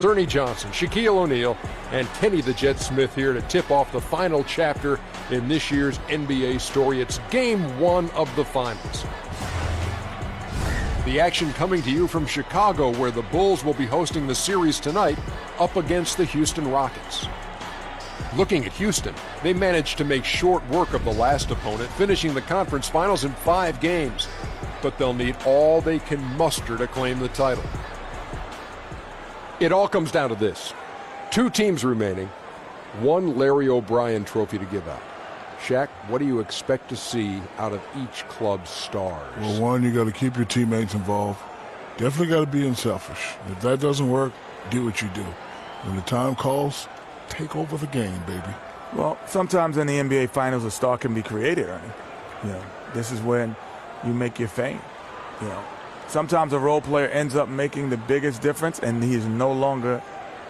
Ernie Johnson, Shaquille O'Neal, and Kenny the Jet Smith here to tip off the final chapter in this year's NBA story. It's Game 1 of the finals. The action coming to you from Chicago, where the Bulls will be hosting the series tonight up against the Houston Rockets. Looking at Houston, they managed to make short work of the last opponent, finishing the conference finals in 5 games. But they'll need all they can muster to claim the title. It all comes down to this. 2 teams remaining, 1 Larry O'Brien trophy to give out. Shaq, what do you expect to see out of each club's stars? Well, 1, you got to keep your teammates involved. Definitely got to be unselfish. If that doesn't work, do what you do. When the time calls, take over the game, baby. Well, sometimes in the NBA Finals, a star can be created, Ernie. You know, this is when you make your fame. You know, sometimes a role player ends up making the biggest difference, and he is no longer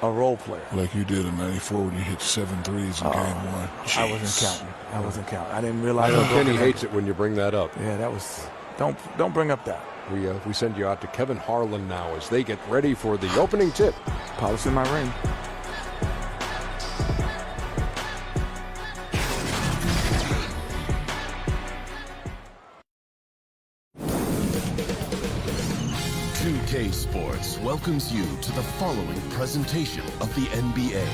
a role player. Like you did in '94 when you hit 7 threes in Game 1. Jeez. I wasn't counting. I didn't realize. I know Kenny hates it when you bring that up. Yeah, that was. Don't bring up that. We send you out to Kevin Harlan now as they get ready for the opening tip. Polishing my ring. HOU Sports welcomes you to the following presentation of the NBA.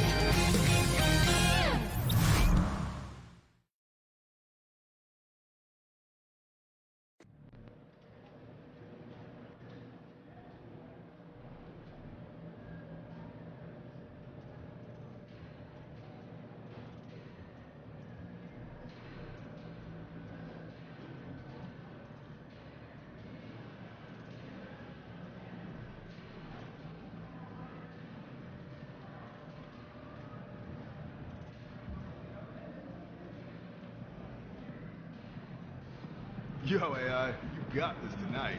Yo, AI, you got this tonight.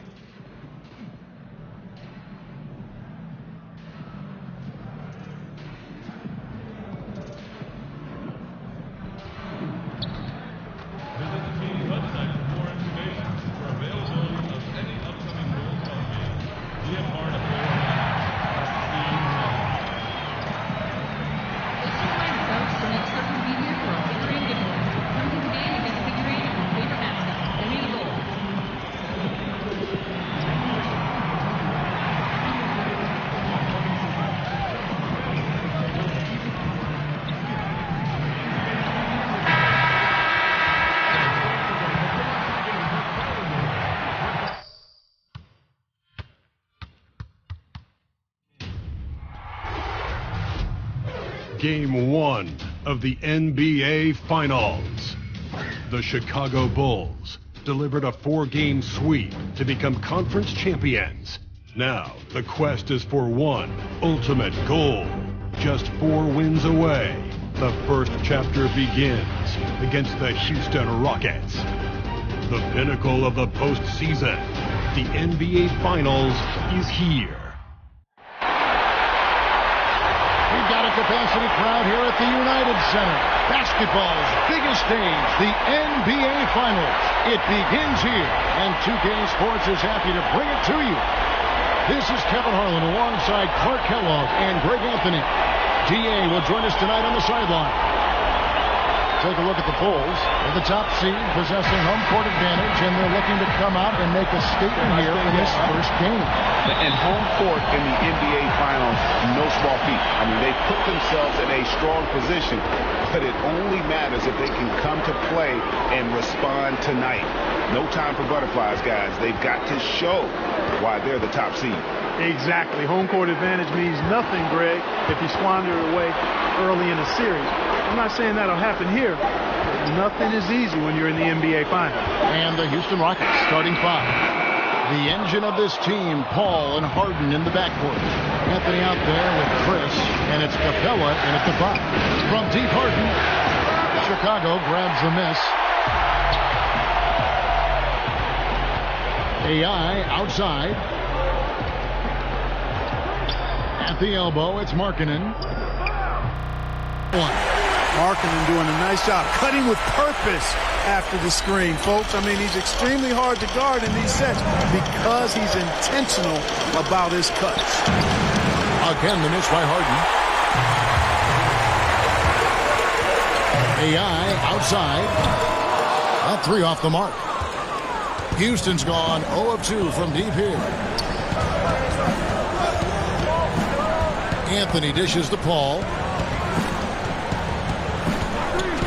Visit the team's website for more information for availability of any upcoming Bulls home games. Be a part of the Folks, the next up will be here for a figurine giveaway. Come to the game and get a figurine of your favorite mascot. Only the Bulls. Game 1 of the NBA Finals. The Chicago Bulls delivered a 4-game sweep to become conference champions. Now, the quest is for one ultimate goal. Just 4 wins away. The first chapter begins against the Houston Rockets. The pinnacle of the postseason, the NBA Finals, is here. We've got a capacity crowd here at the United Center. Basketball's biggest stage, the NBA Finals. It begins here, and 2K Sports is happy to bring it to you. This is Kevin Harlan alongside Clark Kellogg and Greg Anthony. DA will join us tonight on the sideline. Take a look at the Bulls. They're the top seed, possessing home court advantage, and they're looking to come out and make a statement here in this first game. And home court in the NBA Finals, no small feat. I mean, they put themselves in a strong position, but it only matters if they can come to play and respond tonight. No time for butterflies, guys. They've got to show why they're the top seed. Exactly. Home court advantage means nothing, Greg, if you squander it away early in a series. I'm not saying that'll happen here. Nothing is easy when you're in the NBA Finals. And the Houston Rockets starting 5. The engine of this team, Paul and Harden in the backcourt. Anthony out there with Chris, and it's Capella in at the 5. From deep, Harden. Chicago grabs the miss. AI outside. At the elbow, it's Markkanen. 1. Markkanen doing a nice job, cutting with purpose after the screen, folks. I mean, he's extremely hard to guard in these sets because he's intentional about his cuts. Again, the miss by Harden. AI outside. A 3 off the mark. Houston's gone 0 of 2 from deep here. Anthony dishes to Paul.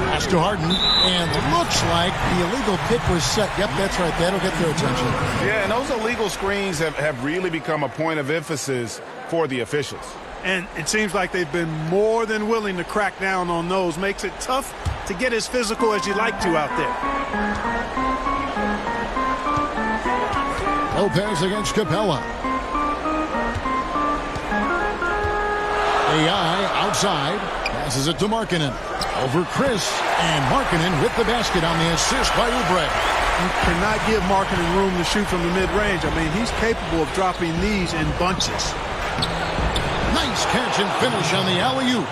Pass to Harden, and looks like the illegal kick was set. Yep, that's right. That'll get their attention. Yeah, and those illegal screens have really become a point of emphasis for the officials. And it seems like they've been more than willing to crack down on those. Makes it tough to get as physical as you'd like to out there. Lopez against Capella. AI outside. Passes it to Markkanen. Over Chris. And Markkanen with the basket on the assist by Oubre. You cannot give Markkanen room to shoot from the mid-range. I mean, he's capable of dropping these in bunches. Nice catch and finish on the alley-oop.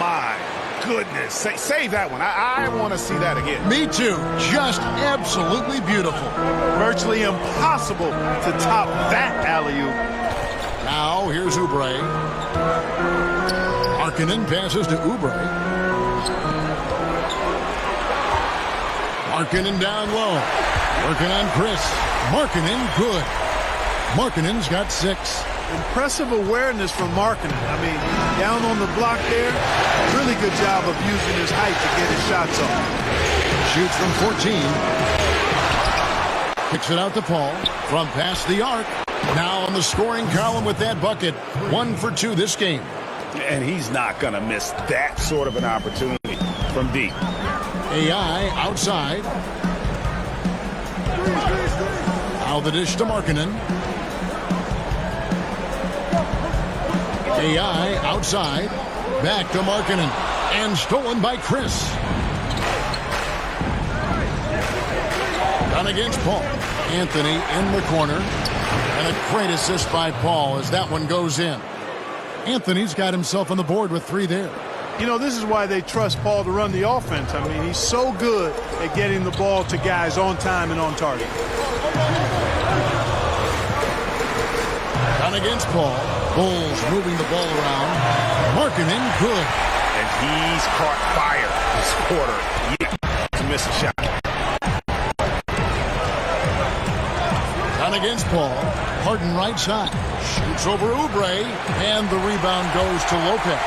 My goodness. Save that one. I want to see that again. Me too. Just absolutely beautiful. Virtually impossible to top that alley-oop. Now here's Oubre. Markkanen passes to Oubre. Markkanen down low. Working on Chris. Markkanen good. Markkanen's got 6. Impressive awareness from Markkanen. I mean, down on the block there, really good job of using his height to get his shots off. Shoots from 14. Kicks it out to Paul from past the arc. Now on the scoring column with that bucket. 1 for 2 this game. And he's not going to miss that sort of an opportunity from deep. AI outside. Now the dish to Markkanen. AI outside. Back to Markkanen. And stolen by Chris. Done against Paul. Anthony in the corner. And a great assist by Paul as that one goes in. Anthony's got himself on the board with 3 there. You know, this is why they trust Paul to run the offense. I mean, he's so good at getting the ball to guys on time and on target. Done against Paul. Bulls moving the ball around. Markkanen good. And he's caught fire this quarter. Yeah, to miss a shot. Done against Paul. Harden right side. Shoots over Oubre. And the rebound goes to Lopez.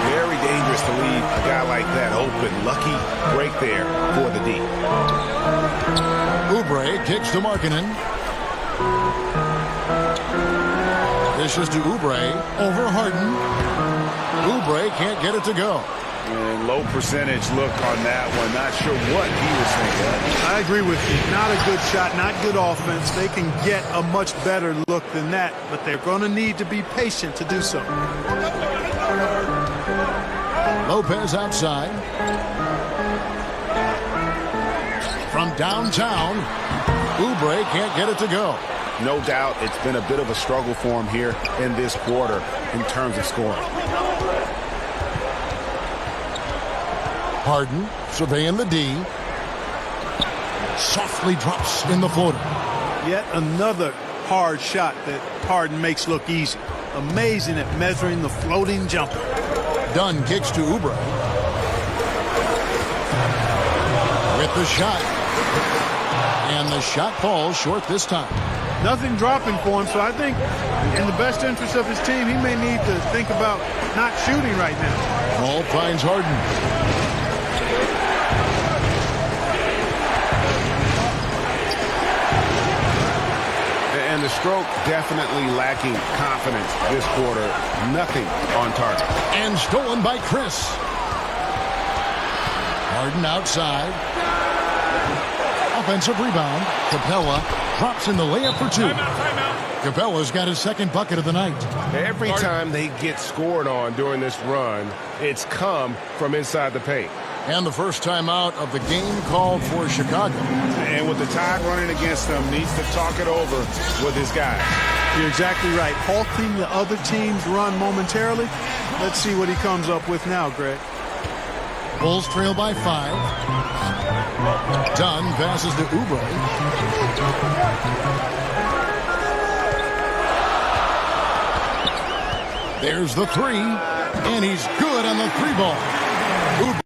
Very dangerous to leave a guy like that open. Lucky break there for the D. Oubre kicks to Markkanen. Dishes to Oubre. Over Harden. Oubre can't get it to go. And low percentage look on that one. Not sure what he was thinking. I agree with you. Not a good shot, not good offense. They can get a much better look than that, but they're going to need to be patient to do so. Lopez outside. From downtown, Oubre can't get it to go. No doubt it's been a bit of a struggle for him here in this quarter in terms of scoring. Harden surveying the D. Softly drops in the floater. Yet another hard shot that Harden makes look easy. Amazing at measuring the floating jumper. Dunn kicks to Oubre. With the shot. And the shot falls short this time. Nothing dropping for him, so I think in the best interest of his team, he may need to think about not shooting right now. Paul finds Harden. And the stroke definitely lacking confidence this quarter. Nothing on target. And stolen by Chris. Harden outside. Offensive rebound. Capella drops in the layup for 2. Capella's got his second bucket of the night. Every time they get scored on during this run, it's come from inside the paint. And the first time out of the game called for Chicago. And with the tide running against them, needs to talk it over with his guys. You're exactly right. Halting the other team's run momentarily. Let's see what he comes up with now, Greg. Bulls trail by 5. Dunn passes to Oubre. There's the three, and he's good on the three ball. Oubre,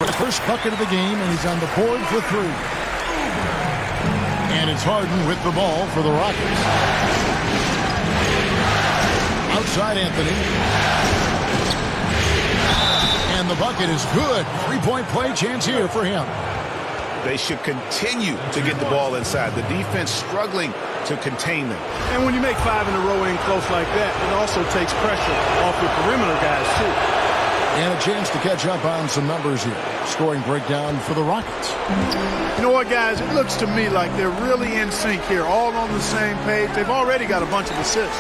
the first bucket of the game, and he's on the board for three. And it's Harden with the ball for the Rockets. Outside Anthony. And the bucket is good. Three-point play chance here for him. They should continue to get the ball inside. The defense struggling to contain them. And when you make 5 in a row in close like that, it also takes pressure off your perimeter guys, too. And a chance to catch up on some numbers here. Scoring breakdown for the Rockets. You know what, guys? It looks to me like they're really in sync here, all on the same page. They've already got a bunch of assists.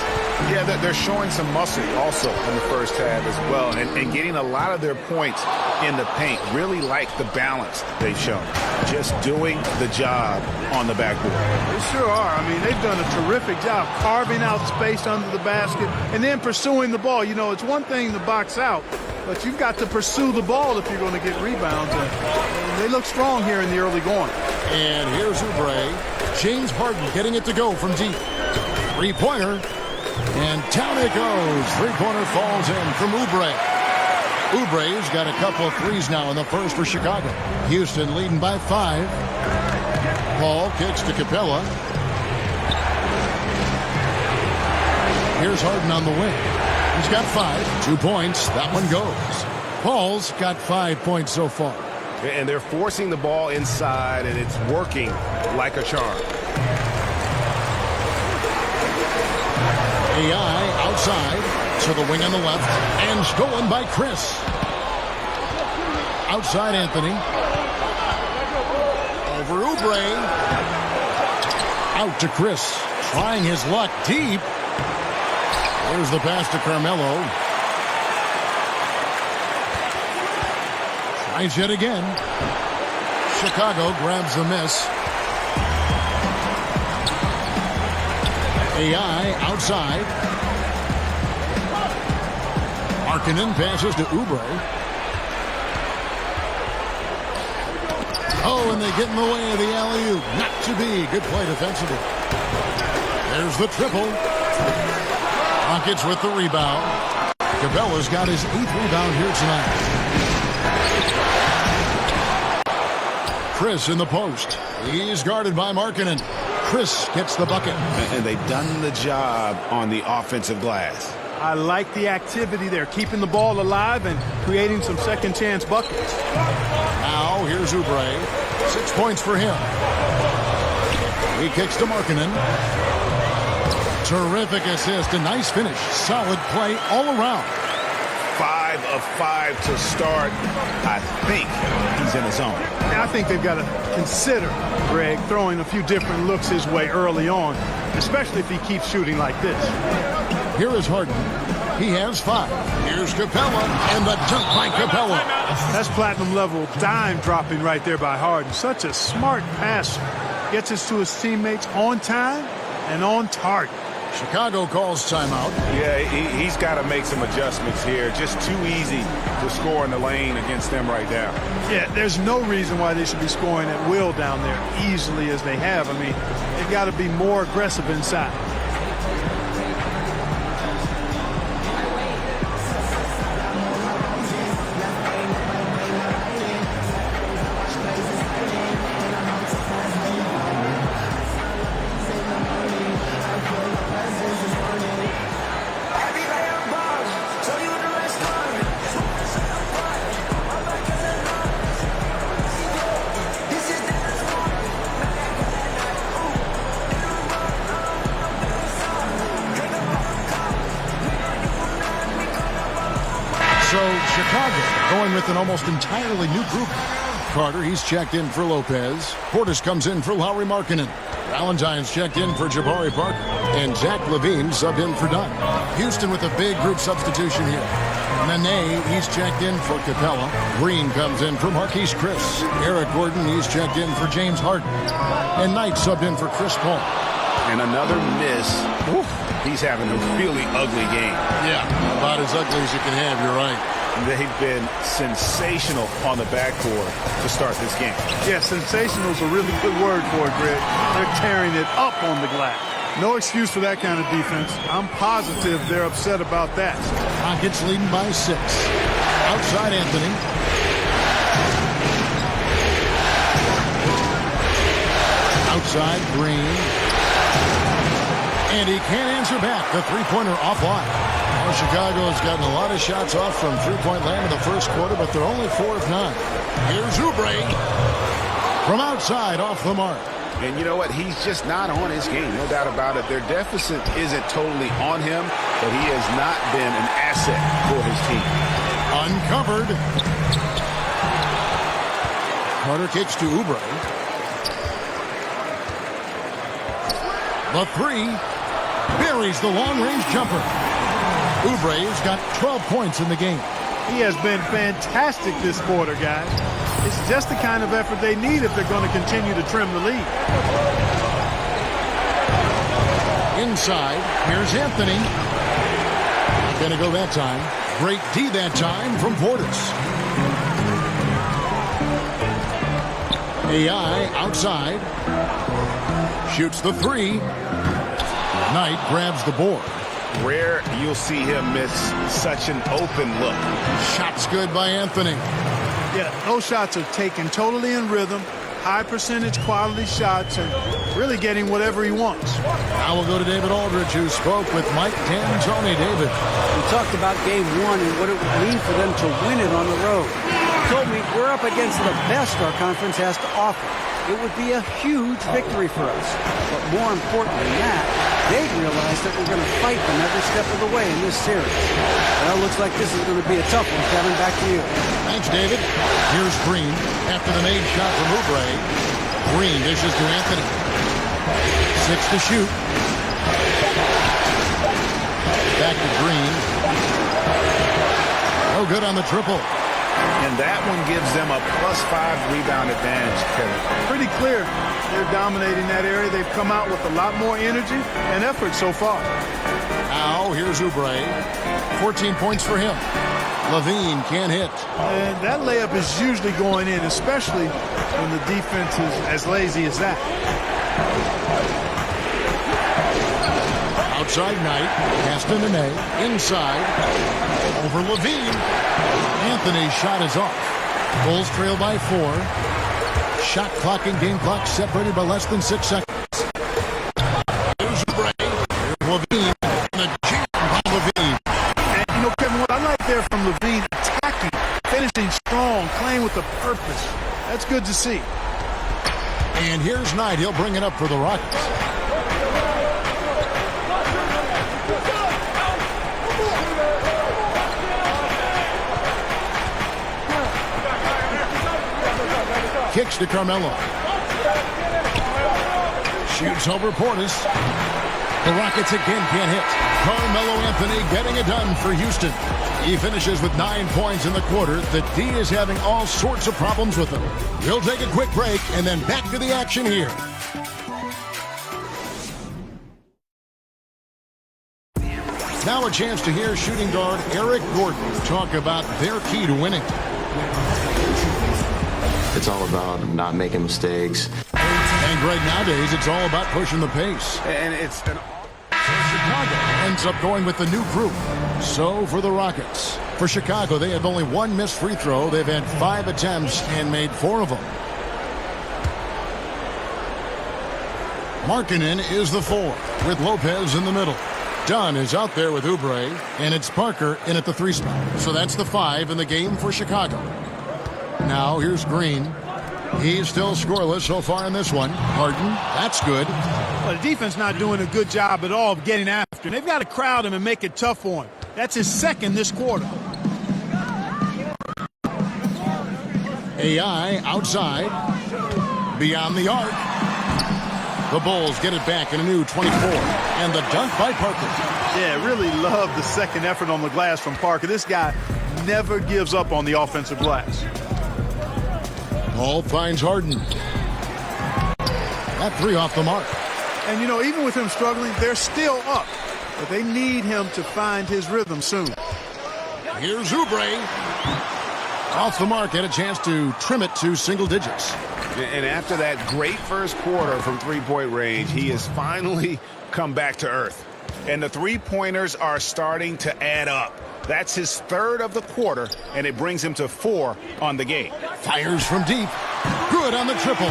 Yeah, they're showing some muscle also in the first half as well, and getting a lot of their points in the paint. Really like the balance they've shown. Just doing the job on the backboard. They sure are. I mean, they've done a terrific job carving out space under the basket and then pursuing the ball. You know, it's one thing to box out, but you've got to pursue the ball if you're going to get rebounds. And they look strong here in the early going. And here's Oubre. James Harden getting it to go from deep. Three-pointer. And down it goes. Three-pointer falls in from Oubre. Oubre's got a couple of threes now in the first for Chicago. Houston leading by 5. Paul kicks to Capella. Here's Harden on the wing. He's got 5. 2 points. That one goes. Paul's got 5 points so far. And they're forcing the ball inside, and it's working like a charm. AI outside to the wing on the left, and stolen by Chris. Outside Anthony. Over Oubre. Out to Chris. Trying his luck deep. There's the pass to Carmelo. Tries yet again. Chicago grabs the miss. AI outside. Markkanen passes to Oubre. Oh, and they get in the way of the alley-oop. Not to be. Good play defensively. There's the triple. Rockets with the rebound. Capella's got his 8th rebound here tonight. Chris in the post. He's guarded by Markkanen. Chris gets the bucket. And they've done the job on the offensive glass. I like the activity there, keeping the ball alive and creating some second chance buckets. Now here's Oubre. 6 points for him. He kicks to Markkanen. Terrific assist, a nice finish. Solid play all around. 5 of 5 to start. I think he's in his zone. I think they've got to consider, Greg, throwing a few different looks his way early on, especially if he keeps shooting like this. Here is Harden. He has 5. Here's Capella, and the dunk by Capella. That's platinum level dime dropping right there by Harden. Such a smart passer. Gets us to his teammates on time and on target. Chicago calls timeout. Yeah, he's got to make some adjustments here. Just too easy to score in the lane against them right now. Yeah, there's no reason why they should be scoring at will down there easily as they have. I mean, they've got to be more aggressive inside. So Chicago going with an almost entirely new group. Carter, he's checked in for Lopez. Portis comes in for Lauri Markkanen. Valentine's checked in for Jabari Parker. And Zach LaVine subbed in for Dunn. Houston with a big group substitution here. Nene, he's checked in for Capella. Green comes in for Marquise Chris. Eric Gordon, he's checked in for James Harden. And Knight subbed in for Chris Paul. And another miss. Oof. He's having a really ugly game. Yeah, about as ugly as you can have, you're right. They've been sensational on the backcourt to start this game. Yeah, sensational is a really good word for it, Greg. They're tearing it up on the glass. No excuse for that kind of defense. I'm positive they're upset about that. Rockets leading by 6. Outside Anthony. Outside Green. And he can't answer back. The three-pointer offline. Well, Chicago's gotten a lot of shots off from three-point land in the first quarter, but they're only 4 of 9. Here's Oubre from outside off the mark. And you know what? He's just not on his game, no doubt about it. Their deficit isn't totally on him, but he has not been an asset for his team. Uncovered. Carter kicks to Oubre. The three buries the long-range jumper. Oubre's got 12 points in the game. He has been fantastic this quarter, guys. It's just the kind of effort they need if they're going to continue to trim the lead. Inside, here's Anthony. Going to go that time. Great D that time from Portis. AI outside. Shoots the three. Knight grabs the board. Rare you'll see him miss such an open look. Shots good by Anthony. Yeah, those shots are taken totally in rhythm, high percentage quality shots, and really getting whatever he wants. Now we'll go to David Aldridge, who spoke with Mike D'Antoni. David. We talked about game 1 and what it would mean for them to win it on the road. He told me we're up against the best our conference has to offer. It would be a huge victory for us. But more important than that, they realize that we're going to fight them every step of the way in this series. Well, looks like this is going to be a tough one. Kevin, back to you. Thanks, David. Here's Green after the made shot from Oubre. Green dishes to Anthony. 6 to shoot. Back to Green. No good on the triple. And that one gives them a +5 rebound advantage, Kevin. Pretty clear. They're dominating that area. They've come out with a lot more energy and effort so far. Now, here's Oubre. 14 points for him. Levine can't hit. And that layup is usually going in, especially when the defense is as lazy as that. Outside Knight. Castanane. Inside. Over Levine. Anthony's shot is off. Bulls trail by 4. Shot clock and game clock separated by less than 6 seconds. Here's Oubre. Levine. And the jam by Levine. And you know, Kevin, what I like there from Levine, attacking, finishing strong, playing with a purpose. That's good to see. And here's Knight. He'll bring it up for the Rockets. Kicks to Carmelo. Shoots over Portis. The Rockets again can't hit. Carmelo Anthony getting it done for Houston. He finishes with 9 points in the quarter. The D is having all sorts of problems with him. We'll take a quick break and then back to the action here. Now a chance to hear shooting guard Eric Gordon talk about their key to winning. It's all about not making mistakes. And right nowadays, it's all about pushing the pace. And it's an... Chicago ends up going with the new group. So for the Rockets. For Chicago, they have only 1 missed free throw. They've had 5 attempts and made 4 of them. Markkanen is the 4 with Lopez in the middle. Dunn is out there with Oubre, and it's Parker in at the 3 spot. So that's the 5 in the game for Chicago. Now here's Green. He's still scoreless so far in this one. Harden, that's good. Well, the defense not doing a good job at all of getting after him. They've got to crowd him and make it tough for him. That's his 2nd this quarter. AI outside. Beyond the arc. The Bulls get it back in a new 24. And the dunk by Parker. Yeah, really love the 2nd effort on the glass from Parker. This guy never gives up on the offensive glass. Ball finds Harden. That 3 off the mark. And, you know, even with him struggling, they're still up. But they need him to find his rhythm soon. Here's Oubre. Off the mark, had a chance to trim it to single digits. And after that great first quarter from three-point range, he has finally come back to earth. And the three-pointers are starting to add up. That's his third of the quarter, and it brings him to 4 on the game. Fires from deep. Good on the triple.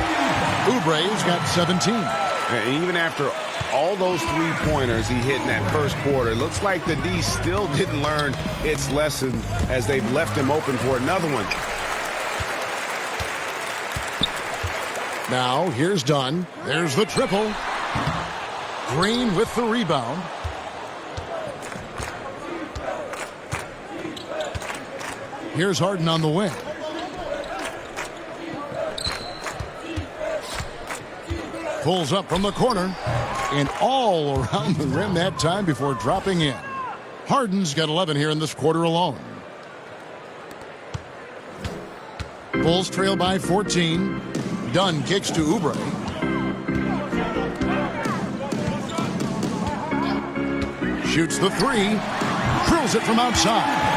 Oubre's got 17. And even after all those three-pointers he hit in that first quarter, it looks like the D still didn't learn its lesson as they've left him open for another one. Now, here's Dunn. There's the triple. Green with the rebound. Here's Harden on the wing. Pulls up from the corner. And all around the rim that time before dropping in. Harden's got 11 here in this quarter alone. Bulls trail by 14. Dunn kicks to Oubre. Shoots the three. Drills it from outside.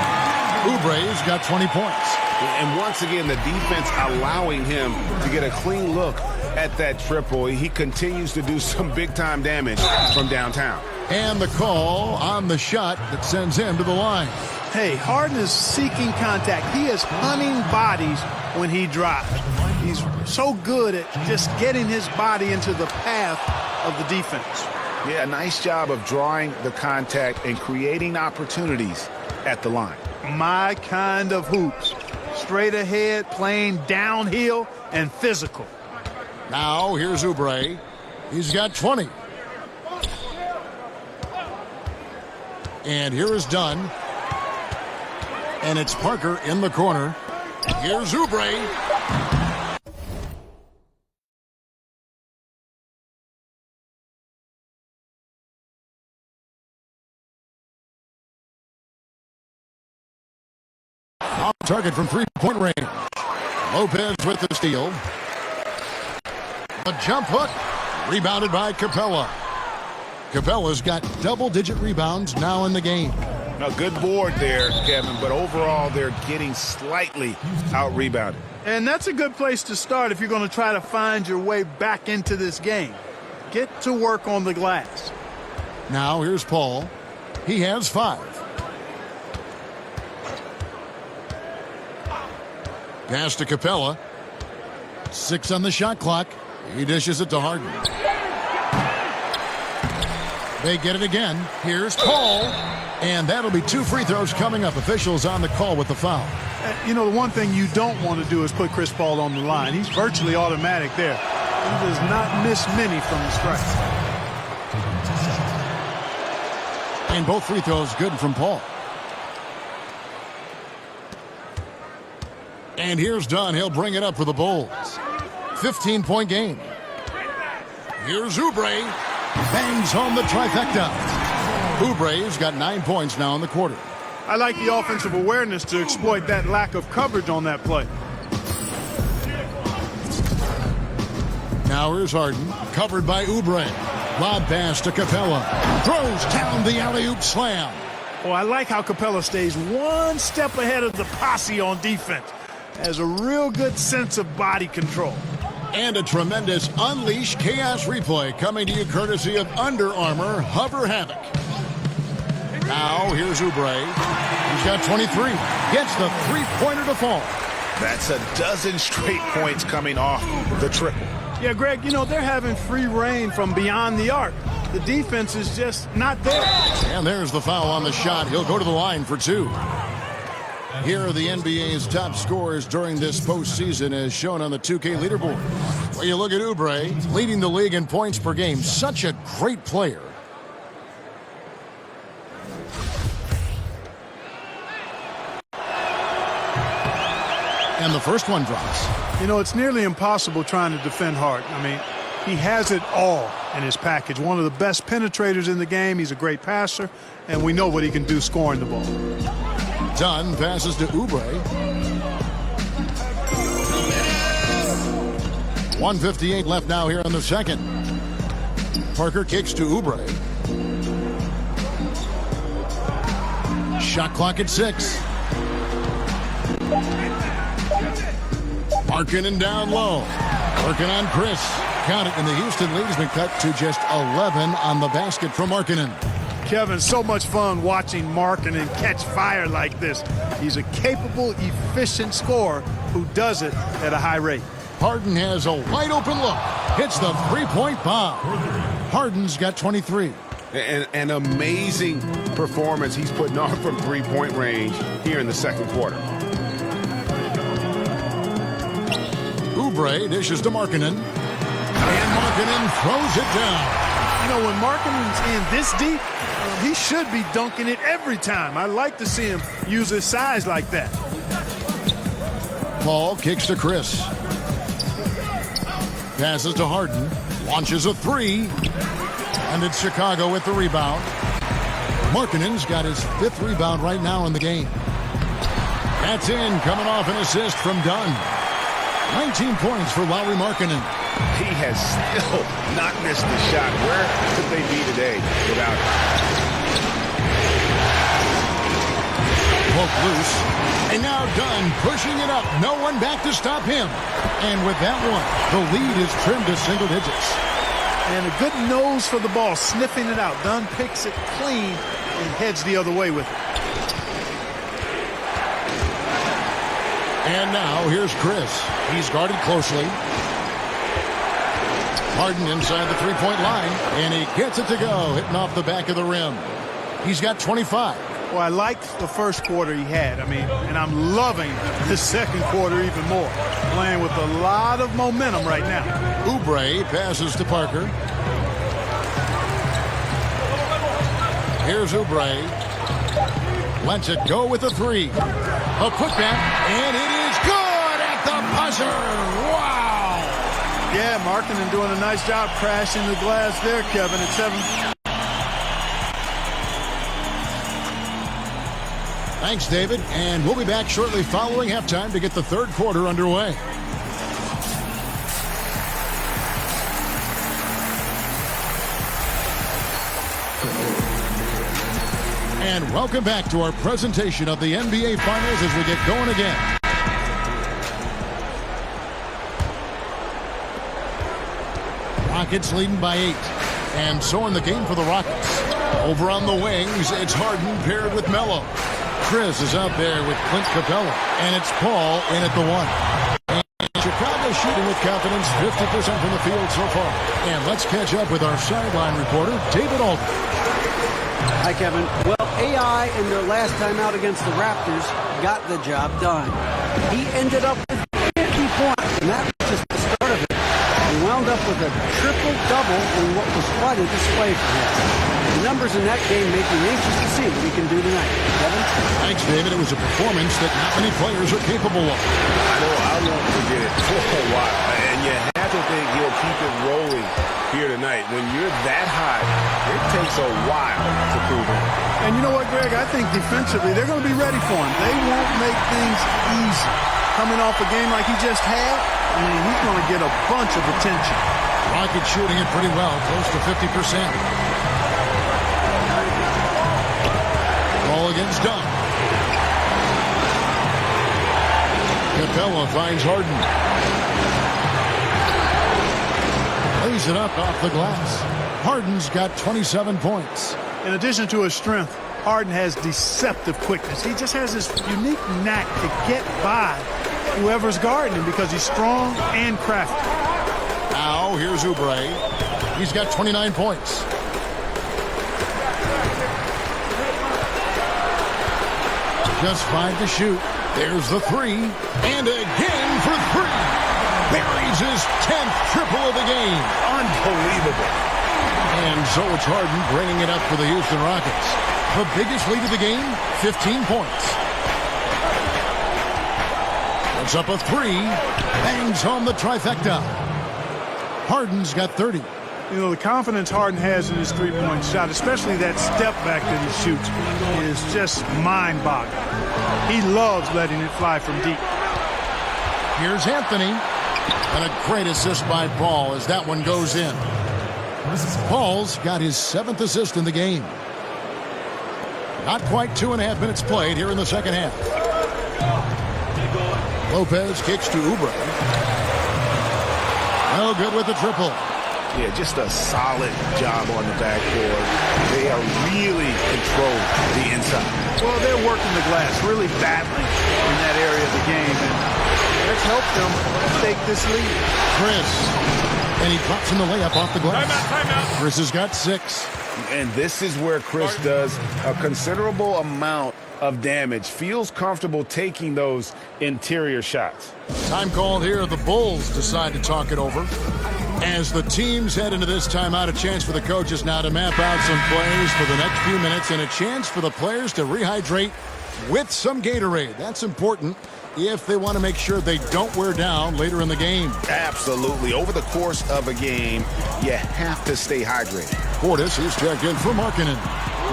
Oubre's got 20 points. And once again, the defense allowing him to get a clean look at that triple. He continues to do some big-time damage from downtown. And the call on the shot that sends him to the line. Hey, Harden is seeking contact. He is hunting bodies when he drops. He's so good at just getting his body into the path of the defense. Yeah, nice job of drawing the contact and creating opportunities at the line. My kind of hoops. Straight ahead, playing downhill and physical. Now, here's Oubre. He's got 20. And here is Dunn. And it's Parker in the corner. Here's Oubre. Off target from three-point range. Lopez with the steal. A jump hook. Rebounded by Capella. Capella's got double-digit rebounds now in the game. A good board there, Kevin, but overall they're getting slightly out-rebounded. And that's a good place to start if you're going to try to find your way back into this game. Get to work on the glass. Now here's Paul. He has 5. Pass to Capella. 6 on the shot clock. He dishes it to Harden. They get it again. Here's Paul. And that'll be 2 free throws coming up. Officials on the call with the foul. You know, the one thing you don't want to do is put Chris Paul on the line. He's virtually automatic there. He does not miss many from the strike. And both free throws good from Paul. And here's Dunn. He'll bring it up for the Bulls. 15-point game. Here's Oubre. Bangs home the trifecta. Oubre's got 9 points now in the quarter. I like the offensive awareness to exploit that lack of coverage on that play. Now here's Harden. Covered by Oubre. Lob pass to Capella. Throws down the alley-oop slam. Oh, I like how Capella stays one step ahead of the posse on defense. Has a real good sense of body control. And a tremendous Unleash Chaos replay coming to you courtesy of Under Armour Hover Havoc. Now here's Oubre. He's got 23. Gets the three-pointer to fall. That's a dozen straight points coming off the triple. Yeah, Greg, you know, they're having free reign from beyond the arc. The defense is just not there. And there's the foul on the shot. He'll go to the line for 2. Here are the NBA's top scorers during this postseason as shown on the 2K leaderboard. Well, you look at Oubre, leading the league in points per game. Such a great player. And the first one drops. You know, it's nearly impossible trying to defend Harden. I mean, he has it all in his package. One of the best penetrators in the game. He's a great passer, and we know what he can do scoring the ball. Dunn passes to Oubre. 1:58 left now here in the second. Parker kicks to Oubre. Shot clock at 6. Markkanen down low. Working on Chris. Count it, and the Houston lead has been cut to just 11 on the basket from Markkanen. Kevin, so much fun watching Markkanen catch fire like this. He's a capable, efficient scorer who does it at a high rate. Harden has a wide open look. Hits the three-point bomb. Harden's got 23. An amazing performance he's putting on from three-point range here in the second quarter. Oubre dishes to Markkanen. And Markkanen throws it down. You know, when Markkanen's in this deep, he should be dunking it every time. I like to see him use his size like that. Paul kicks to Chris. Passes to Harden. Launches a three. And it's Chicago with the rebound. Markkanen's got his 5th rebound right now in the game. That's in, coming off an assist from Dunn. 19 points for Lauri Markkanen. He has still not missed the shot. Where could they be today without him? Poke loose. And now Dunn pushing it up. No one back to stop him. And with that one, the lead is trimmed to single digits. And a good nose for the ball, sniffing it out. Dunn picks it clean and heads the other way with it. And now here's Chris. He's guarded closely. Harden inside the three-point line, and he gets it to go, hitting off the back of the rim. He's got 25. Well, I liked the first quarter he had. And I'm loving the second quarter even more. Playing with a lot of momentum right now. Oubre passes to Parker. Here's Oubre. Lets it go with a three. A putback, and it is good at the buzzer. Wow! Yeah, Markkanen doing a nice job crashing the glass there, Kevin, at 7. Thanks, David. And we'll be back shortly following halftime to get the third quarter underway. And welcome back to our presentation of the NBA Finals as we get going again. Rockets leading by 8. And so in the game for the Rockets. Over on the wings, it's Harden paired with Melo. Chris is out there with Clint Capella. And it's Paul in at the 1. And Chicago shooting with confidence, 50% from the field so far. And let's catch up with our sideline reporter, David Alden. Hi, Kevin. Well, AI in their last time out against the Raptors got the job done. He ended up with 50 points, and that was just the start of it. He wound up with a triple-double in what was quite a display for him. The numbers in that game make me anxious to see what he can do tonight. Kevin? Thanks, David. It was a performance that not many players are capable of. I know I won't forget it for a while, and you have to think he'll keep it rolling here tonight. When you're that high, it takes a while to prove it. And you know what, Greg? I think defensively, they're going to be ready for him. They won't make things easy. Coming off a game like he just had, he's going to get a bunch of attention. Rockets shooting it pretty well, close to 50%. Ball against Dunn. Capella finds Harden. Lays it up off the glass. Harden's got 27 points. In addition to his strength, Harden has deceptive quickness. He just has this unique knack to get by whoever's guarding him because he's strong and crafty. Now, here's Oubre. He's got 29 points. Just 5 to shoot. There's the three. And again for 3. Buries his 10th triple of the game. Unbelievable. And so it's Harden bringing it up for the Houston Rockets. The biggest lead of the game, 15 points. Puts up a 3. Bangs home the trifecta. Harden's got 30. You know, the confidence Harden has in his three-point shot, especially that step back that he shoots, is just mind-boggling. He loves letting it fly from deep. Here's Anthony. And a great assist by Paul as that one goes in. Paul's got his 7th assist in the game. Not quite 2.5 minutes played here in the second half. Lopez kicks to Oubre. No good with the triple. Yeah, just a solid job on the backboard. They are really controlling the inside. Well, they're working the glass, really battling in that area of the game, and that's helped them take this lead. Chris, and he drops in the layup off the glass. Timeout. Chris has got 6. And this is where Chris does a considerable amount of damage. Feels comfortable taking those interior shots. Time called here. The Bulls decide to talk it over. As the teams head into this timeout, a chance for the coaches now to map out some plays for the next few minutes and a chance for the players to rehydrate with some Gatorade. That's important if they want to make sure they don't wear down later in the game. Absolutely. Over the course of a game, you have to stay hydrated. Portis, he's checked in for Markkanen.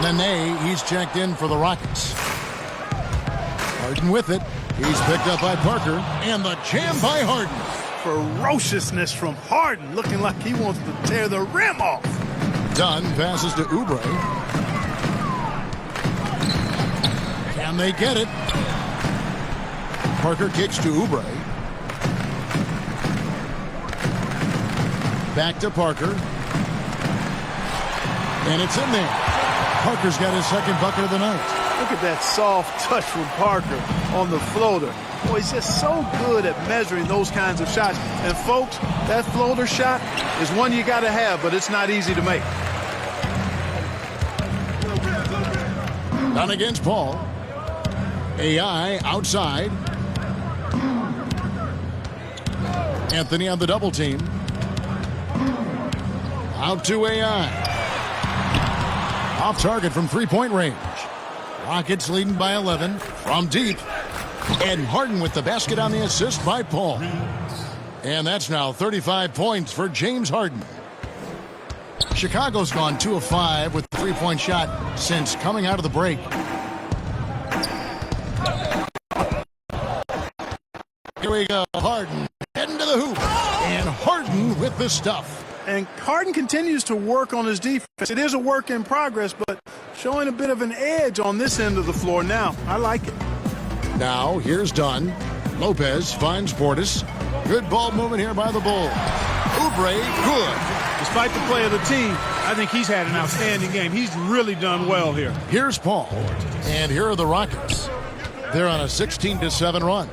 Nene, he's checked in for the Rockets. Harden with it. He's picked up by Parker. And the jam by Harden. Ferociousness from Harden, looking like he wants to tear the rim off. Dunn passes to Oubre. Can they get it? Parker kicks to Oubre. Back to Parker. And it's in there. Parker's got his second bucket of the night. Look at that soft touch from Parker on the floater. Boy, he's just so good at measuring those kinds of shots. And folks, that floater shot is one you got to have, but it's not easy to make. Down against Paul. AI outside. Anthony on the double team. Out to AI. Off target from three-point range. Rockets leading by 11 from deep. And Harden with the basket on the assist by Paul. And that's now 35 points for James Harden. Chicago's gone 2 of 5 with the three-point shot since coming out of the break. Here we go. Harden heading to the hoop. And Harden with the stuff. And Harden continues to work on his defense. It is a work in progress, but showing a bit of an edge on this end of the floor now. I like it. Now, here's Dunn. Lopez finds Portis. Good ball movement here by the Bulls. Oubre, good. Despite the play of the team, I think he's had an outstanding game. He's really done well here. Here's Paul. And here are the Rockets. They're on a 16-7 run.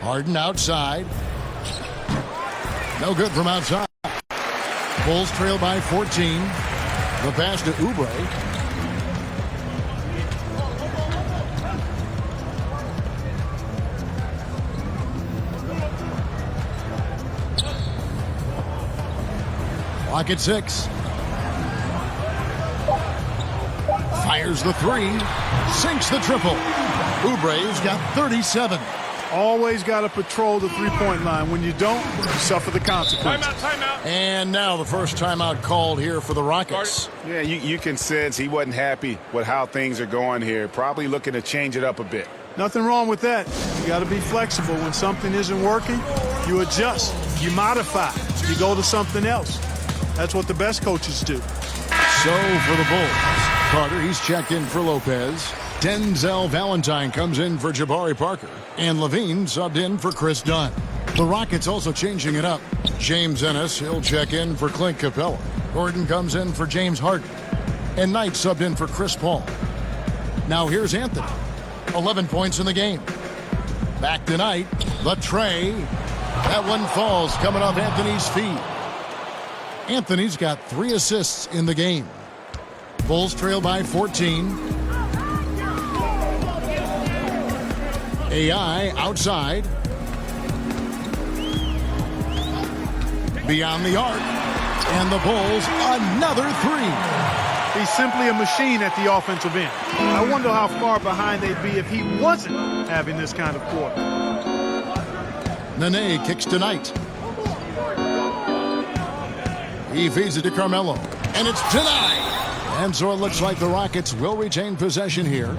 Harden outside. No good from outside. Bulls trail by 14. The pass to Oubre. Clock at 6. Fires the three. Sinks the triple. Oubre's got 37. Always got to patrol the three-point line. When you don't, you suffer the consequences. Timeout. And now the first timeout called here for the Rockets. Yeah, you can sense he wasn't happy with how things are going here. Probably looking to change it up a bit. Nothing wrong with that. You got to be flexible. When something isn't working, you adjust, you modify, you go to something else. That's what the best coaches do. So for the Bulls, Carter, he's checked in for Lopez. Denzel Valentine comes in for Jabari Parker. And Levine subbed in for Chris Dunn. The Rockets also changing it up. James Ennis, he'll check in for Clint Capella. Gordon comes in for James Harden. And Knight subbed in for Chris Paul. Now here's Anthony. 11 points in the game. Back to Knight. The tray. That one falls coming off Anthony's feet. Anthony's got 3 assists in the game. Bulls trail by 14. AI outside. Beyond the arc. And the Bulls another 3. He's simply a machine at the offensive end. I wonder how far behind they'd be if he wasn't having this kind of quarter. Nene kicks to Knight. He feeds it to Carmelo. And it's denied. And so it looks like the Rockets will retain possession here.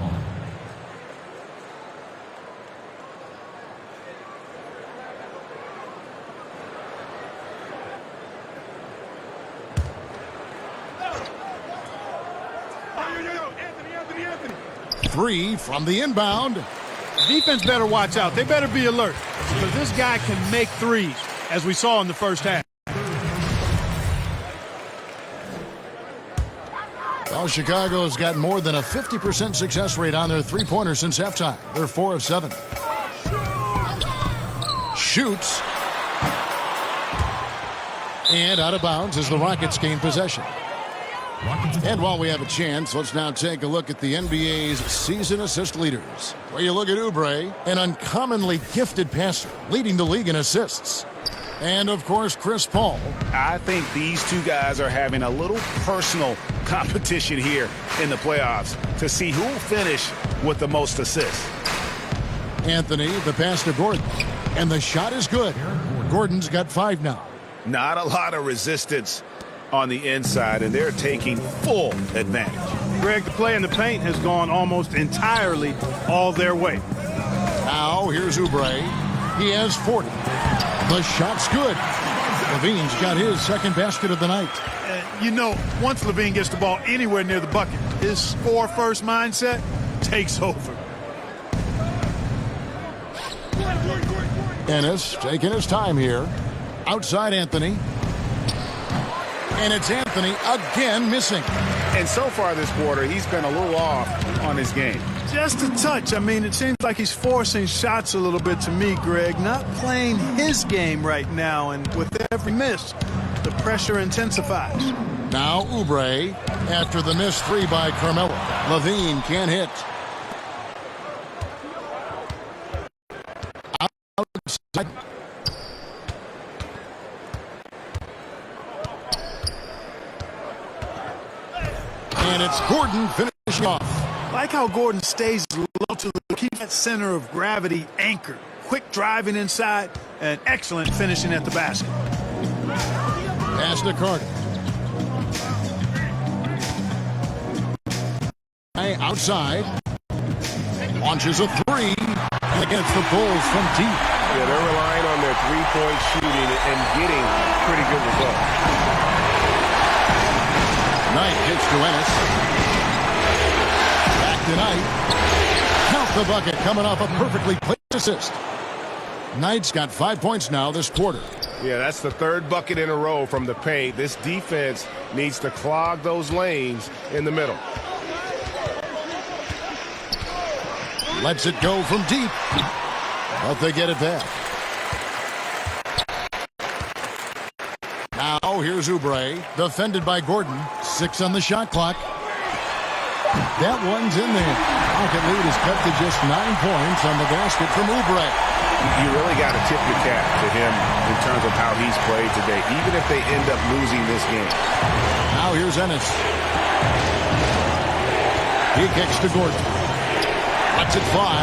Three from the inbound. Defense better watch out. They better be alert because this guy can make threes, as we saw in the first half. Well, Chicago's got more than a 50% success rate on their three-pointers since halftime. They're 4 of 7. Shoots. And out of bounds as the Rockets gain possession. And while we have a chance, let's now take a look at the NBA's season assist leaders. Where you look at Oubre, an uncommonly gifted passer, leading the league in assists. And, of course, Chris Paul. I think these two guys are having a little personal competition here in the playoffs to see who will finish with the most assists. Anthony, the pass to Gordon. And the shot is good. Gordon's got 5 now. Not a lot of resistance on the inside, and they're taking full advantage. Greg, the play in the paint has gone almost entirely all their way. Now, here's Oubre. He has 40. The shot's good. Levine's got his second basket of the night. You know, once Levine gets the ball anywhere near the bucket, his score-first mindset takes over. Ennis taking his time here. Outside Anthony. And it's Anthony again missing. And so far this quarter, he's been a little off on his game. Just a touch. I mean, it seems like he's forcing shots a little bit to me, Greg. Not playing his game right now, and with every miss, the pressure intensifies. Now Oubre after the missed 3 by Carmelo. Levine can't hit. Outside. And it's Gordon finishing off. Like how Gordon stays low to keep that center of gravity anchored. Quick driving inside and excellent finishing at the basket. Pass to Carter. Outside. Launches a 3 against the Bulls from deep. Yeah, they're relying on their three-point shooting and getting pretty good results. Knight hits to Ennis. Back to Knight. Count the bucket coming off a perfectly placed assist. Knight's got 5 points now this quarter. Yeah, that's the third bucket in a row from the paint. This defense needs to clog those lanes in the middle. Lets it go from deep. But they get it back. Now here's Oubre, defended by Gordon. 6 on the shot clock. That one's in there. Rocket lead is cut to just 9 points on the basket from Oubre. You really got to tip your cap to him in terms of how he's played today, even if they end up losing this game. Now here's Ennis. He kicks to Gordon. Lets it fly.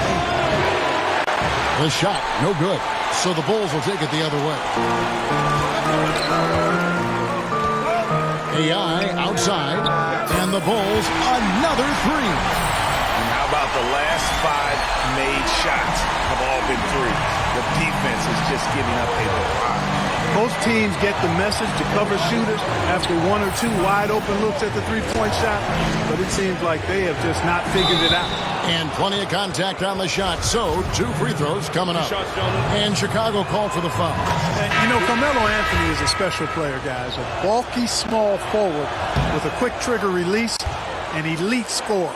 The shot, no good. So the Bulls will take it the other way. AI outside, and the Bulls another 3. And how about the last 5 made shots have all been threes? The defense is just giving up a lot. Most teams get the message to cover shooters after 1 or 2 wide open looks at the three-point shot, but it seems like they have just not figured it out. And plenty of contact on the shot, so 2 free throws coming up. And Chicago called for the foul. And, you know, Carmelo Anthony is a special player, guys. A bulky, small forward with a quick trigger release, an elite scorer.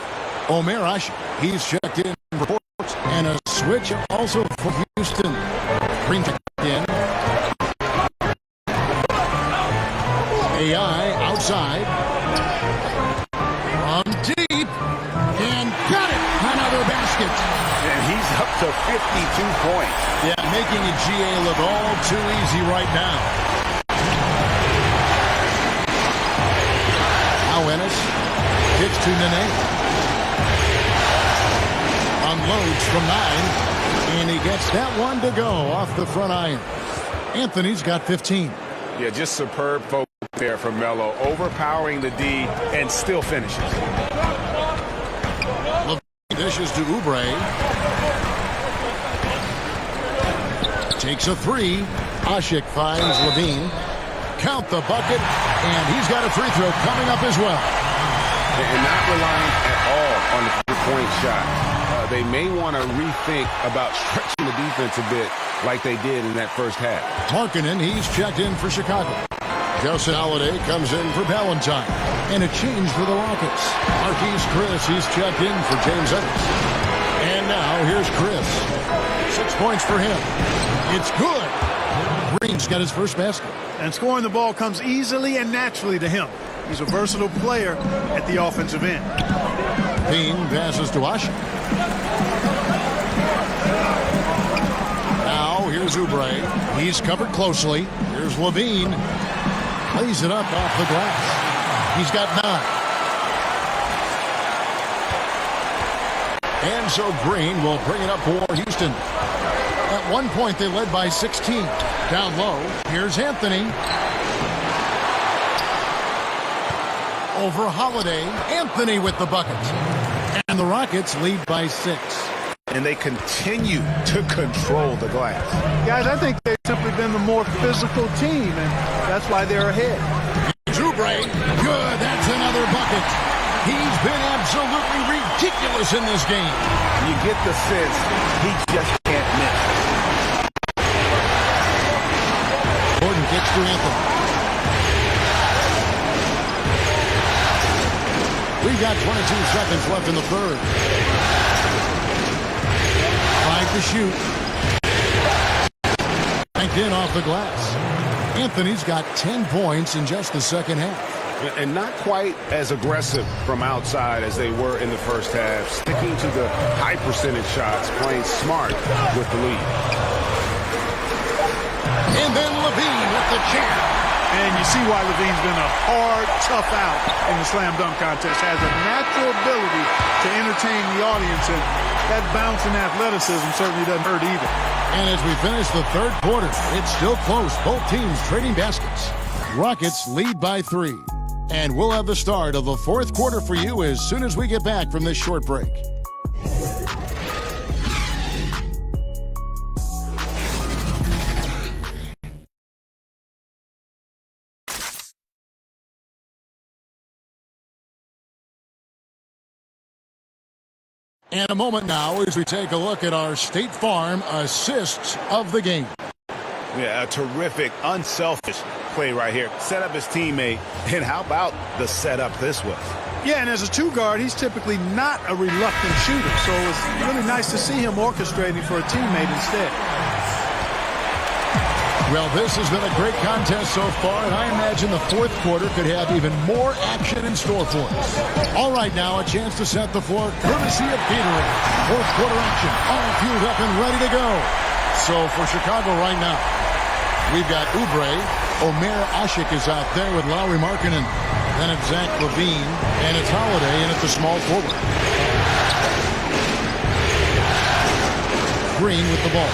Omer Ashe, he's checked in reports, and a switch also for Houston. Green in. AI outside. From deep. And got it. Another basket. And he's up to 52 points. Yeah, making a GA look all too easy right now. Now Ennis. Kicks to Nene. Unloads from 9. And he gets that one to go off the front iron. Anthony's got 15. Yeah, just superb focus there from Melo, overpowering the D and still finishes. Dishes to Oubre. Takes a 3. Asik finds Levine. Count the bucket, and he's got a free throw coming up as well. And not relying at all on the three-point shot. they may want to rethink about stretching the defense a bit like they did in that first half. Markkanen, he's checked in for Chicago. Justin Holiday comes in for Ballantyne. And a change for the Rockets. Marquise Chris, he's checked in for James Ennis. And now here's Chris. 6 points for him. It's good. Green's got his first basket. And scoring the ball comes easily and naturally to him. He's a versatile player at the offensive end. Bean passes to Ashe. Now here's Oubre. He's covered closely. Here's Levine. Plays it up off the glass. He's got 9. And so Green will bring it up for Houston. At one point, they led by 16. Down low, here's Anthony. Over Holiday. Anthony with the bucket. And the Rockets lead by 6. And they continue to control the glass. Guys, I think they've simply been the more physical team, and that's why they're ahead. Oubre, good, that's another bucket. He's been absolutely ridiculous in this game. You get the sense he just can't miss. Gordon kicks to Anthony. We've got 22 seconds left in the third. 5 to shoot. Banked in off the glass. Anthony's got 10 points in just the second half. And not quite as aggressive from outside as they were in the first half. Sticking to the high percentage shots, playing smart with the lead. And then Levine with the jam. And you see why Levine's been a hard, tough out in the slam dunk contest. Has a natural ability to entertain the audience, and that bounce and athleticism certainly doesn't hurt either. And as we finish the third quarter, it's still close. Both teams trading baskets. Rockets lead by 3. And we'll have the start of the fourth quarter for you as soon as we get back from this short break. And a moment now as we take a look at our State Farm assists of the game. Yeah, a terrific, unselfish play right here. Set up his teammate, and how about the setup this was? Yeah, and as a two-guard, he's typically not a reluctant shooter, so it's really nice to see him orchestrating for a teammate instead. Well, this has been a great contest so far, and I imagine the fourth quarter could have even more action in store for us. All right, now a chance to set the floor, courtesy of Gatorade. Fourth quarter action, all fueled up and ready to go. So for Chicago right now, we've got Oubre. Omer Ashik is out there with Lauri Markkanen. Then it's Zach Levine, and it's Holiday, and it's a small forward. Green with the ball.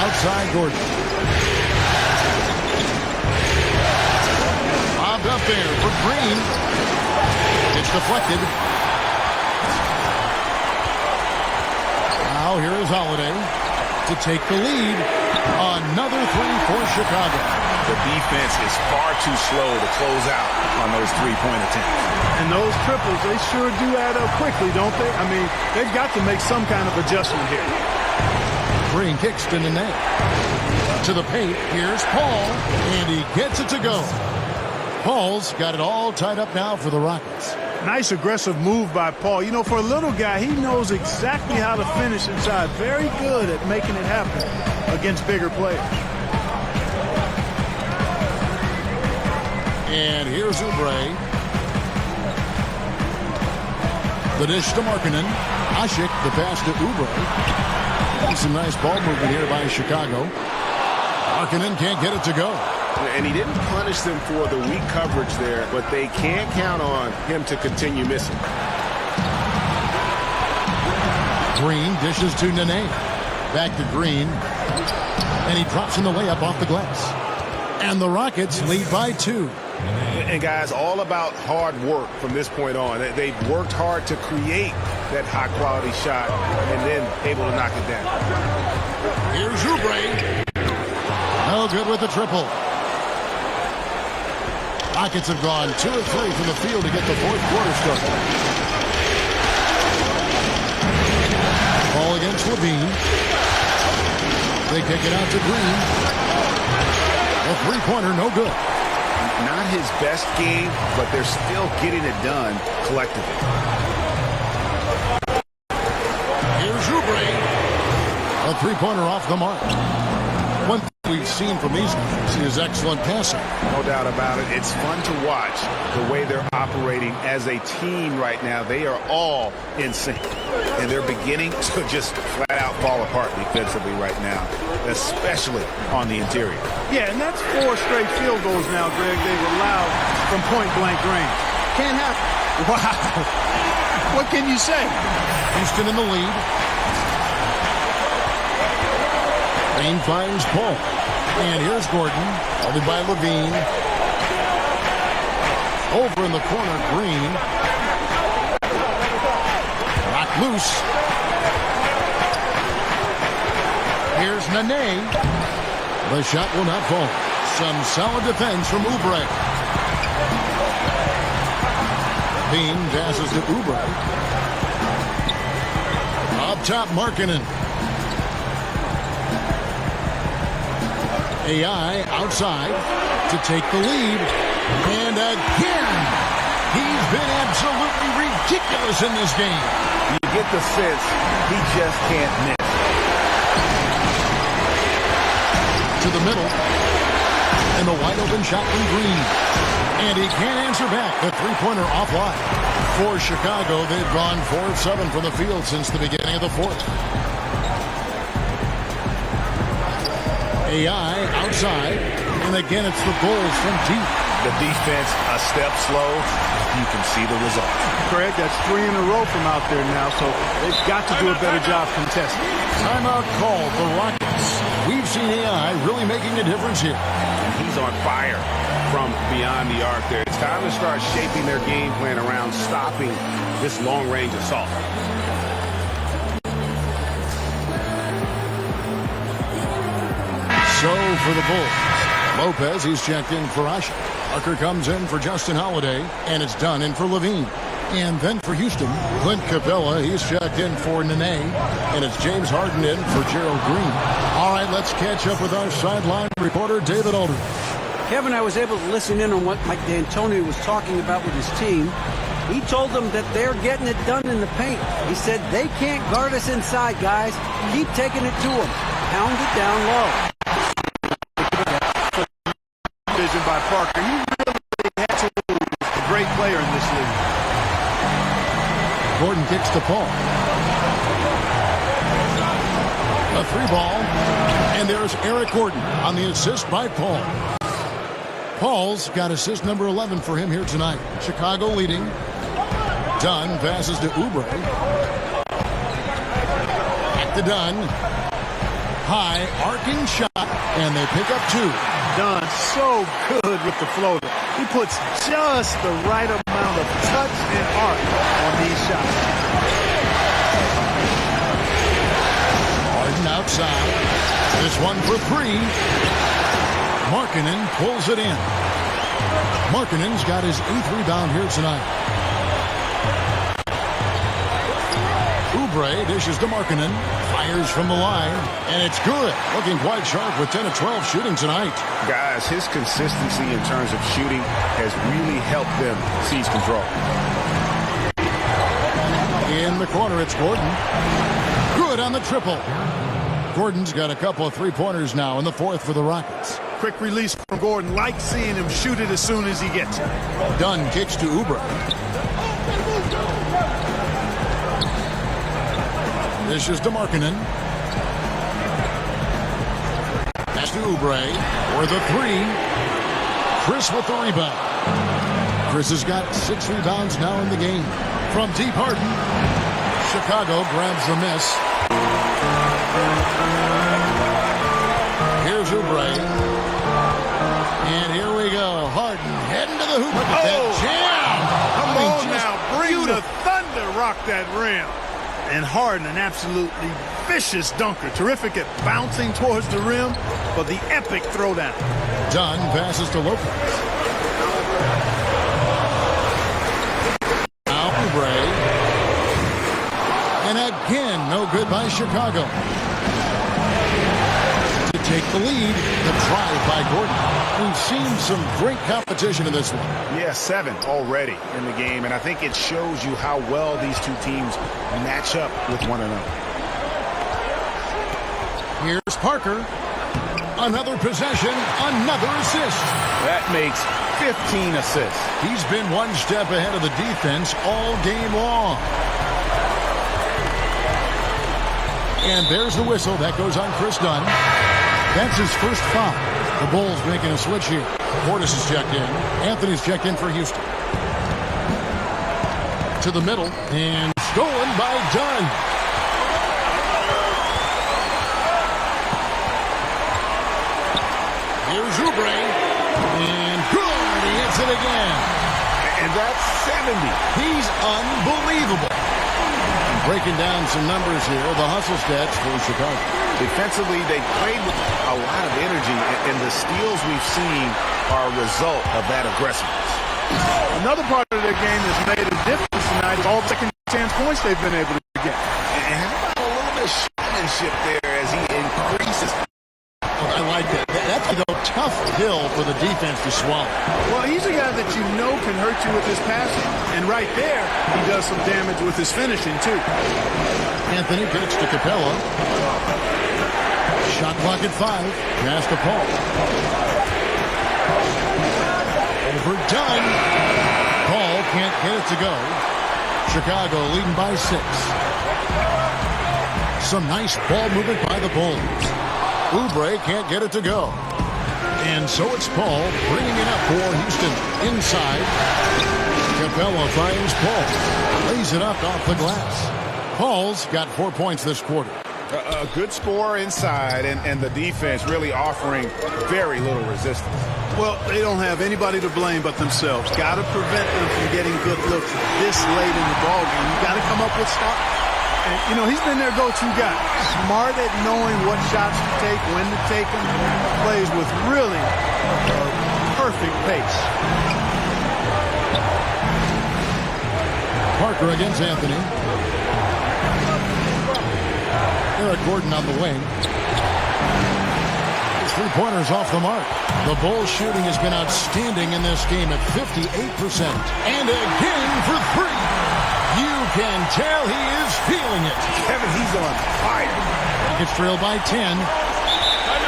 Outside Gordon. Bobbed up there for Green. It's deflected. Now here is Holiday to take the lead. Another 3 for Chicago. The defense is far too slow to close out on those three-point attempts. And those triples, they sure do add up quickly, don't they? I mean, they've got to make some kind of adjustment here. Green kicks to the net. To the paint, here's Paul, and he gets it to go. Paul's got it all tied up now for the Rockets. Nice aggressive move by Paul. You know, for a little guy, he knows exactly how to finish inside. Very good at making it happen against bigger players. And here's Oubre. The dish to Markkanen. Ashik, the pass to Oubre. Some nice ball movement here by Chicago. Markkanen can't get it to go. And he didn't punish them for the weak coverage there, but they can't count on him to continue missing. Green dishes to Nene. Back to Green. And he drops in the layup off the glass. And the Rockets lead by 2. And guys, all about hard work from this point on. They've worked hard to create that high-quality shot and then able to knock it down. Here's Oubre. No good with the triple. Rockets have gone 2 of 3 from the field to get the fourth quarter started. Ball against Levine. They kick it out to Green. A three-pointer, no good. Not his best game, but they're still getting it done collectively. Here's Oubre. A three-pointer off the mark. One thing we've seen from these guys is excellent passing. No doubt about it. It's fun to watch the way they're operating as a team right now. They are all in sync, and they're beginning to just flat-out fall apart defensively right now, especially on the interior. Yeah, and that's 4 straight field goals now, Greg, they've allowed from point-blank range. Can't happen. Wow. What can you say? Houston in the lead. Lane finds Paul. And here's Gordon, followed by Levine. Over in the corner, Green. Rock loose. Here's Nene. The shot will not fall. Some solid defense from Oubre. Bean passes to Oubre. Up top, Markkanen. AI outside to take the lead. And again, he's been absolutely ridiculous in this game. You get the sense he just can't miss. To the middle. And the wide open shot from Green. And he can't answer back. The three-pointer offline. For Chicago, they've gone 4 of 7 from the field since the beginning of the fourth. AI outside, and again it's the Bulls from deep. The defense a step slow. You can see the result. Craig, that's 3 in a row from out there now, so they've got to do a better job contesting. Timeout called the Rockets. We've seen AI really making a difference here. And he's on fire from beyond the arc there. It's time to start shaping their game plan around stopping this long-range assault. So for the Bulls, Lopez, he's checked in for Asha. Tucker comes in for Justin Holiday, and it's done in for Levine. And then for Houston, Clint Capella, he's checked in for Nene, and it's James Harden in for Gerald Green. All right, let's catch up with our sideline reporter, David Aldridge. Kevin, I was able to listen in on what Mike D'Antoni was talking about with his team. He told them that they're getting it done in the paint. He said, they can't guard us inside, guys. Keep taking it to them. Pound it down low. Vision by Parker. He really had to lose. A great player in this league. Gordon kicks to Paul. A 3-ball. And there's Eric Gordon on the assist by Paul. Paul's got assist number 11 for him here tonight. Chicago leading. Dunn passes to Oubre. Back to Dunn. High arcing shot, and they pick up 2. Dunn so good with the floater. He puts just the right amount of touch and arc on these shots. Harden outside. This one for 3. Markkanen pulls it in. Markkanen's got his 8th rebound here tonight. Oubre dishes to Markkanen. Fires from the line, and it's good. Looking quite sharp with 10 of 12 shooting tonight. Guys, his consistency in terms of shooting has really helped them seize control. In the corner, it's Gordon. Good on the triple. Gordon's got a couple of three-pointers now in the fourth for the Rockets. Quick release from Gordon. Like seeing him shoot it as soon as he gets it. Dunn kicks to Oubre. This is to Markkanen. Pass to Oubre for the 3. Chris with the rebound. Chris has got 6 rebounds now in the game. From deep, Harden. Chicago grabs the miss. Here's Oubre. And here we go. Harden heading to the hoop. Look at that jam. Come on now. Bring the thunder. Rock that rim. And Harden, an absolutely vicious dunker. Terrific at bouncing towards the rim, but the epic throwdown. Dunn passes to Lopez. Again, no good by Chicago. To take the lead, the drive by Gordon. We've seen some great competition in this one. Yeah, 7 already in the game, and I think it shows you how well these two teams match up with one another. Here's Parker. Another possession, another assist. That makes 15 assists. He's been one step ahead of the defense all game long. And there's the whistle. That goes on Chris Dunn. That's his first foul. The Bulls making a switch here. Portis is checked in. Anthony's checked in for Houston. To the middle. And stolen by Dunn. Here's Oubre. And good. He hits it again. And that's 70. He's unbelievable. Breaking down some numbers here, the hustle stats for Chicago. Defensively, they played with a lot of energy, and the steals we've seen are a result of that aggressiveness. Another part of their game that's made a difference tonight is all the second-chance points they've been able to get. And how about a little bit of showmanship there as he increases? I like that. That's a tough hill for the defense to swallow. Well, he's a guy that you know can hurt you with his passing. And right there, he does some damage with his finishing, too. Anthony gets to Capella. Shot clock at 5. Pass to Paul. Overdone. Paul can't get it to go. Chicago leading by 6. Some nice ball movement by the Bulls. Oubre can't get it to go. And so it's Paul bringing it up for Houston. Inside. Capella finds Paul. Lays it up off the glass. Paul's got 4 points this quarter. A good score inside, and the defense really offering very little resistance. Well, they don't have anybody to blame but themselves. Got to prevent them from getting good looks this late in the ballgame. You got to come up with stops. And, you know, he's been their go-to guy. Smart at knowing what shots to take, when to take them. Plays with really perfect pace. Parker against Anthony. Eric Gordon on the wing. His three-pointers off the mark. The Bulls shooting has been outstanding in this game at 58%. And again for 3. You can tell he is feeling it. Kevin, he's on fire. It's trailed by 10.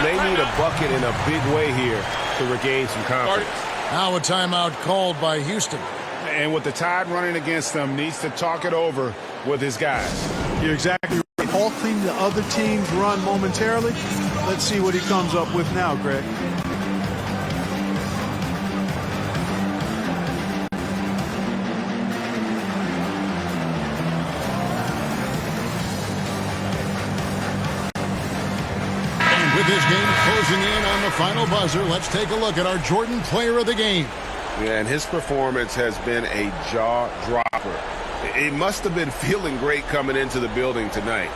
They need a bucket in a big way here to regain some confidence. Now a timeout called by Houston. And with the Tide running against them, needs to talk it over with his guys. You're exactly right. Halting the other team's run momentarily. Let's see what he comes up with now, Greg. With this game closing in on the final buzzer, let's take a look at our Jordan Player of the Game. Yeah, and his performance has been a jaw-dropper. It must have been feeling great coming into the building tonight,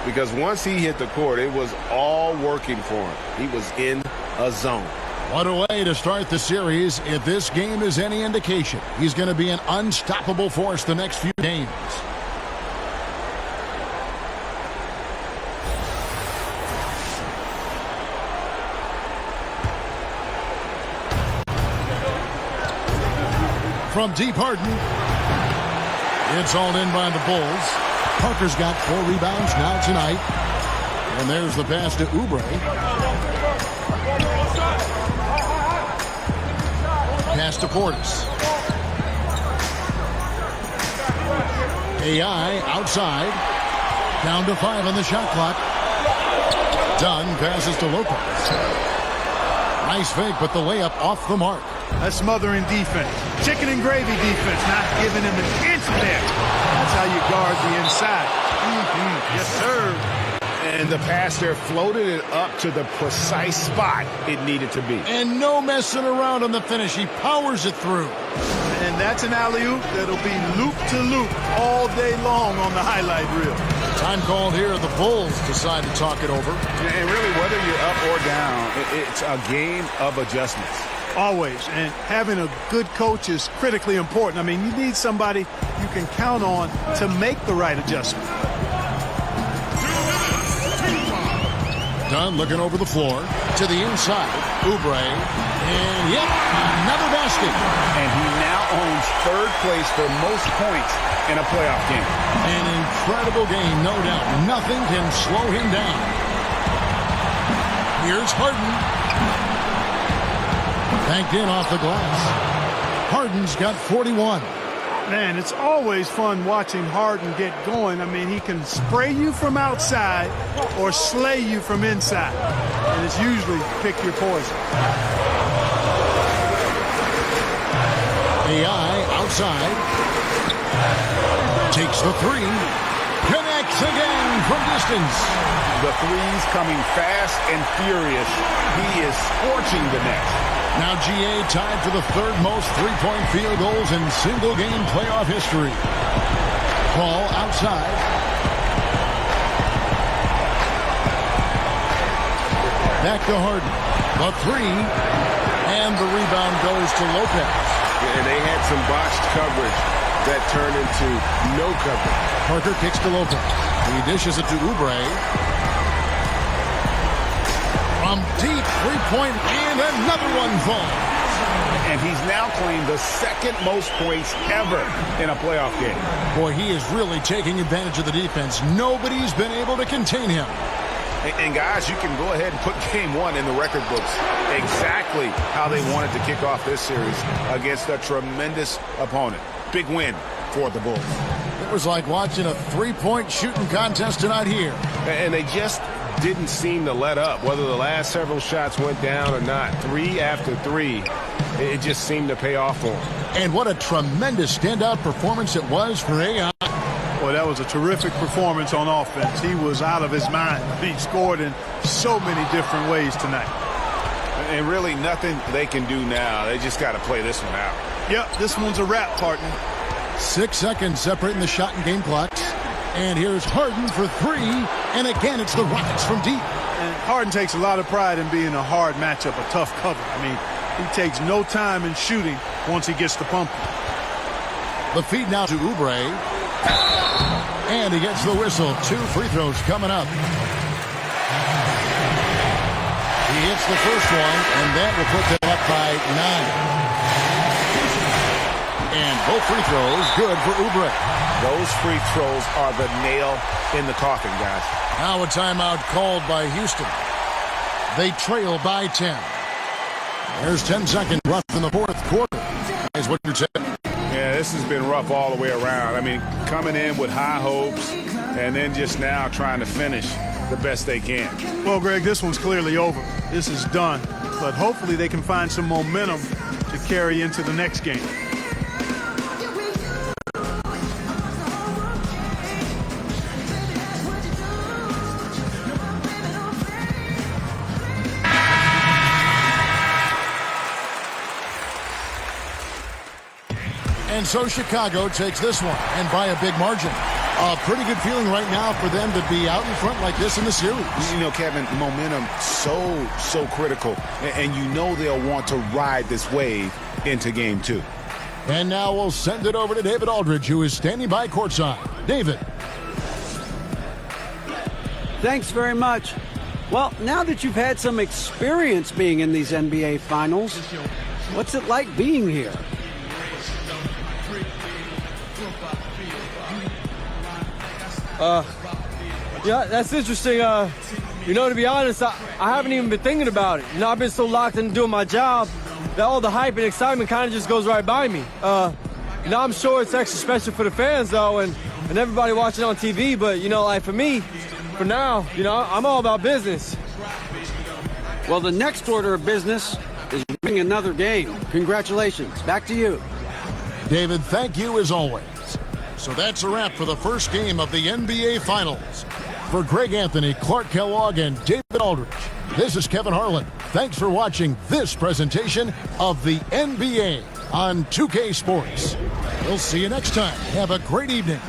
because once he hit the court, it was all working for him. He was in a zone. What a way to start the series. If this game is any indication, he's going to be an unstoppable force the next few games. From deep Harden. It's all in by the Bulls. Parker's got 4 rebounds now tonight. And there's the pass to Oubre. Pass to Portis. AI outside. Down to 5 on the shot clock. Dunn passes to Lopez. Nice fake, but the layup off the mark. That's smothering defense. Chicken and gravy defense, not giving him an inch there. That's how you guard the inside. Yes, sir. And the pass there floated it up to the precise spot it needed to be. And no messing around on the finish. He powers it through. And that's an alley-oop that'll be loop-to-loop all day long on the highlight reel. Time called here. The Bulls decide to talk it over. And really, whether you're up or down, it's a game of adjustments. Always. And having a good coach is critically important. I mean, you need somebody you can count on to make the right adjustment. done looking over the floor to the inside. Oubre, and yep, another basket. And he now owns third place for most points in a playoff game. An incredible game, no doubt. Nothing can slow him down. Here's Harden. Banked in off the glass. Harden's got 41. Man, it's always fun watching Harden get going. I mean, he can spray you from outside or slay you from inside. And it's usually pick your poison. AI outside. Takes the three. Connects again from distance. The threes coming fast and furious. He is scorching the net. Now GA tied for the third most three-point field goals in single-game playoff history. Ball outside. Back to Harden. The three. And the rebound goes to Lopez. And they had some botched coverage that turned into no coverage. Parker kicks to Lopez. He dishes it to Oubre. From deep three-point, and another one falls. And he's now claimed the second most points ever in a playoff game. Boy, he is really taking advantage of the defense. Nobody's been able to contain him. And guys, you can go ahead and put game one in the record books. Exactly how they wanted to kick off this series against a tremendous opponent. Big win for the Bulls. It was like watching a three-point shooting contest tonight here. And they just didn't seem to let up, whether the last several shots went down or not. Three after three, it just seemed to pay off for them. And what a tremendous standout performance it was for AI. Boy, that was a terrific performance on offense. He was out of his mind. He scored in so many different ways tonight. And really nothing they can do now. They just got to play this one out. Yep, this one's a wrap, partner. 6 seconds separating the shot and game clocks. And here's Harden for three. And again, it's the Rockets from deep. And Harden takes a lot of pride in being a hard matchup, a tough cover. I mean, he takes no time in shooting once he gets the pump. The feed now to Oubre. And he gets the whistle. 2 free throws coming up. He hits the first one, and that will put them up by 9. And both free throws good for Oubre. Those free throws are the nail in the coffin, guys. Now a timeout called by Houston. They trail by 10. There's 10 seconds left in the fourth quarter. Is what you're saying. Yeah, this has been rough all the way around. I mean, coming in with high hopes and then just now trying to finish the best they can. Well, Greg, this one's clearly over. This is done. But hopefully they can find some momentum to carry into the next game. And so Chicago takes this one, and by a big margin. A pretty good feeling right now for them to be out in front like this in the series. You know, Kevin, momentum so critical. And you know they'll want to ride this wave into game 2. And now we'll send it over to David Aldridge, who is standing by courtside. David. Thanks very much. Well, now that you've had some experience being in these NBA Finals, what's it like being here? Yeah, that's interesting. To be honest, I haven't even been thinking about it. I've been so locked into doing my job that all the hype and excitement kind of just goes right by me. I'm sure it's extra special for the fans, though, and everybody watching on TV. But, like for me, for now, I'm all about business. Well, the next order of business is winning another game. Congratulations. Back to you. David, thank you as always. So that's a wrap for the first game of the NBA Finals. For Greg Anthony, Clark Kellogg, and David Aldridge, this is Kevin Harlan. Thanks for watching this presentation of the NBA on 2K Sports. We'll see you next time. Have a great evening.